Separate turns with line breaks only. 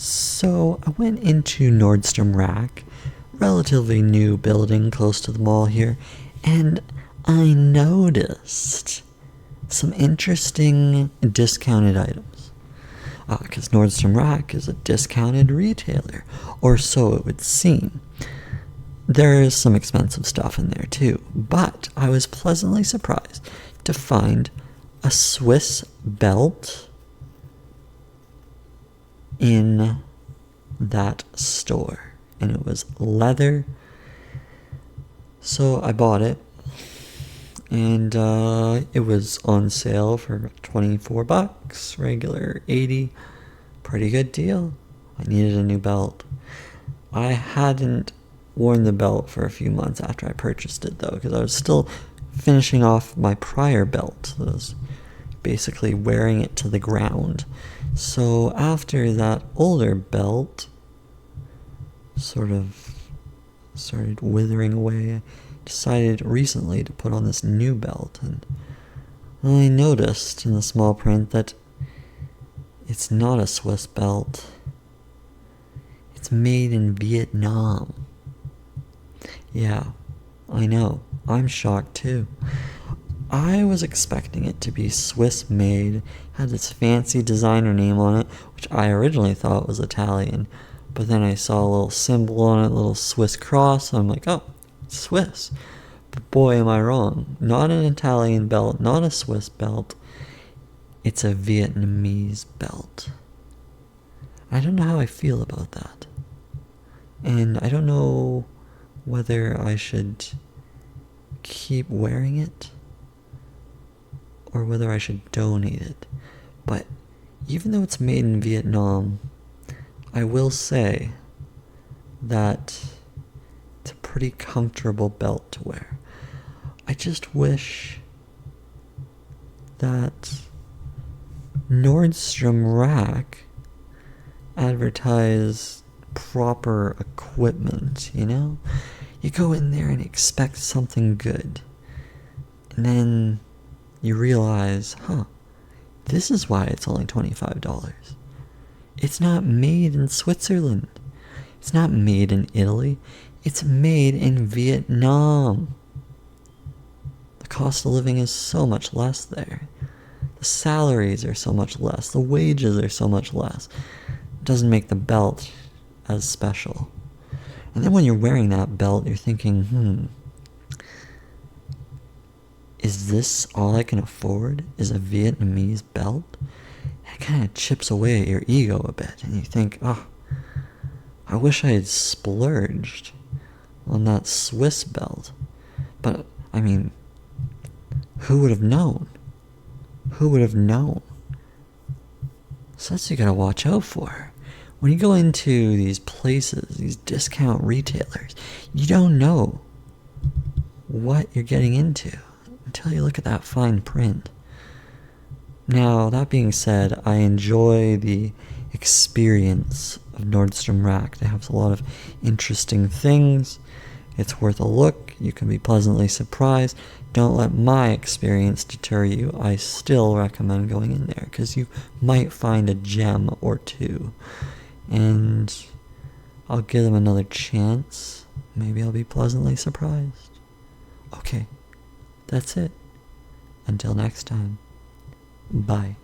So I went into Nordstrom Rack, relatively new building close to the mall here, and I noticed some interesting discounted items. Because Nordstrom Rack is a discounted retailer, or so it would seem. There is some expensive stuff in there too, but I was pleasantly surprised to find a Swiss belt in that store, and it was leather. So I bought it, and it was on sale for $24, regular $80. Pretty good deal. I needed a new belt. I hadn't worn the belt for a few months after I purchased it, though, because I was still finishing off my prior belt. I was basically wearing it to the ground. So after that older belt sort of started withering away, I decided recently to put on this new belt, and I noticed in the small print that it's not a Swiss belt. It's made in Vietnam. Yeah, I know. I'm shocked too. I was expecting it to be Swiss made, had this fancy designer name on it, which I originally thought was Italian, but then I saw a little symbol on it, a little Swiss cross, so I'm like, oh, it's Swiss. But boy, am I wrong. Not an Italian belt, not a Swiss belt. It's a Vietnamese belt. I don't know how I feel about that. And I don't know whether I should keep wearing it or whether I should donate it. But even though it's made in Vietnam, I will say that it's a pretty comfortable belt to wear. I just wish that Nordstrom Rack advertised proper equipment, you know? You go in there and expect something good, and then you realize, this is why it's only $25. It's not made in Switzerland. It's not made in Italy. It's made in Vietnam. The cost of living is so much less there. The salaries are so much less. The wages are so much less. It doesn't make the belt as special. And then when you're wearing that belt, you're thinking, is this all I can afford? Is a Vietnamese belt? It kind of chips away at your ego a bit, and you think, I wish I had splurged on that Swiss belt. But, I mean, who would have known? Who would have known? So that's what you gotta watch out for. When you go into these places, these discount retailers, you don't know what you're getting into until you look at that fine print. Now, that being said, I enjoy the experience of Nordstrom Rack. They have a lot of interesting things. It's worth a look. You can be pleasantly surprised. Don't let my experience deter you. I still recommend going in there because you might find a gem or two. And I'll give them another chance. Maybe I'll be pleasantly surprised. Okay, that's it. Until next time, bye.